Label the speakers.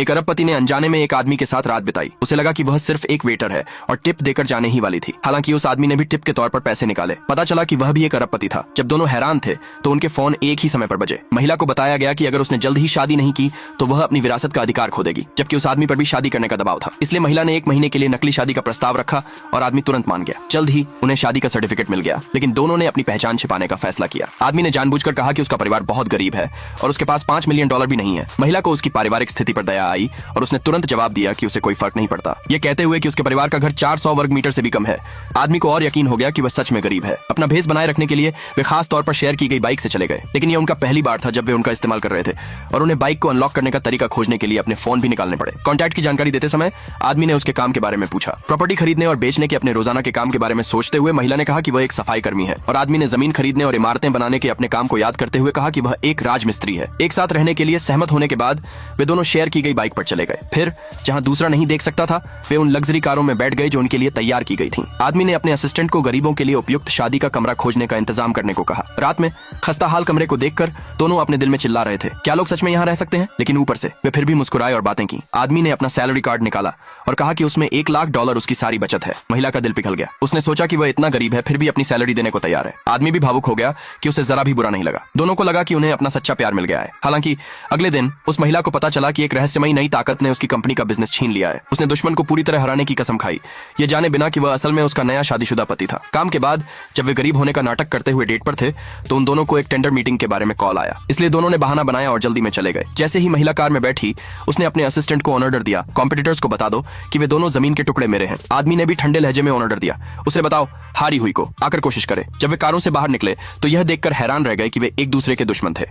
Speaker 1: एक अरबपति ने अनजाने में एक आदमी के साथ रात बिताई। उसे लगा कि वह सिर्फ एक वेटर है और टिप देकर जाने ही वाली थी। हालांकि उस आदमी ने भी टिप के तौर पर पैसे निकाले। पता चला कि वह भी एक अरबपति था। जब दोनों हैरान थे तो उनके फोन एक ही समय पर बजे। महिला को बताया गया कि अगर उसने जल्द ही शादी नहीं की तो वह अपनी विरासत का अधिकार खो देगी, जबकि उस आदमी पर भी शादी करने का दबाव था। इसलिए महिला ने 1 महीने के लिए नकली शादी का प्रस्ताव रखा और आदमी तुरंत मान गया। जल्द ही उन्हें शादी का सर्टिफिकेट मिल गया, लेकिन दोनों ने अपनी पहचान छिपाने का फैसला किया। आदमी ने जानबूझकर कहा कि उसका परिवार बहुत गरीब है और उसके पास $5 मिलियन भी नहीं है। महिला को उसकी पारिवारिक स्थिति पर दया आई और उसने तुरंत जवाब दिया कि उसे कोई फर्क नहीं पड़ता, ये कहते हुए कि उसके परिवार का घर 400 वर्ग मीटर से भी कम है। आदमी को और यकीन हो गया कि वह सच में गरीब है। अपना भेष बनाए रखने के लिए वे खास तौर पर शेयर की गई बाइक से चले गए, लेकिन यह उनका पहली बार था जब वे उनका इस्तेमाल कर रहे थे और उन्हें बाइक को अनलॉक करने का तरीका खोजने के लिए अपने फोन भी निकालने पड़े। कॉन्टैक्ट की जानकारी देते समय आदमी ने उसके काम के बारे में पूछा। प्रॉपर्टी खरीदने और बेचने के अपने रोजाना के काम के बारे में सोचते हुए महिला ने कहा कि वह एक सफाई कर्मी है और आदमी ने जमीन खरीदने और इमारतें बनाने के अपने काम को याद करते हुए कहा कि वह एक राजमिस्त्री है। एक साथ रहने के लिए सहमत होने के बाद वे दोनों शेयर की गई बाइक पर चले गए। फिर जहां दूसरा नहीं देख सकता था, वे उन लग्जरी कारों में बैठ गए जो उनके लिए तैयार की गई थीं। आदमी ने अपने असिस्टेंट को गरीबों के लिए उपयुक्त शादी का कमरा खोजने का इंतजाम करने को कहा। रात में खस्ता हाल कमरे को देखकर दोनों अपने दिल में चिल्ला रहे थे, क्या लोग सच में यहाँ रह सकते हैं? लेकिन ऊपर से वे फिर भी मुस्कुराए और बातें की। आदमी ने अपना सैलरी कार्ड निकाला और कहा कि उसमें $1 लाख उसकी सारी बचत है। महिला का दिल पिघल गया। उसने सोचा कि वह इतना गरीब है फिर भी अपनी सैलरी देने को तैयार है। आदमी भी भावुक हो गया कि उसे जरा भी बुरा नहीं लगा। दोनों को लगा कि उन्हें अपना सच्चा प्यार मिल गया है। हालांकि अगले दिन उस महिला को पता चला कि एक रहस्यमयी नई ताकत ने उसकी कंपनी का बिजनेस छीन लिया है। उसने दुश्मन को पूरी तरह हराने की कसम खाई, ये जाने बिना कि वह असल में उसका नया शादीशुदा पति था। काम के बाद जब वे गरीब होने का नाटक करते हुए डेट पर थे तो उन दोनों को एक टेंडर मीटिंग के बारे में कॉल आया, इसलिए दोनों ने बहाना बनाया और जल्दी में चले गए। जैसे ही महिला कार में बैठी उसने अपने असिस्टेंट को ऑर्डर दिया, कॉम्पिटिटर्स को बता दो कि वे दोनों जमीन के टुकड़े मेरे हैं। आदमी ने भी ठंडे लहजे में ऑर्डर दिया, उसे बताओ हारी हुई को आकर कोशिश करे। जब वे कारों से बाहर निकले तो यह देखकर हैरान रह गए कि वे एक दूसरे के दुश्मन थे।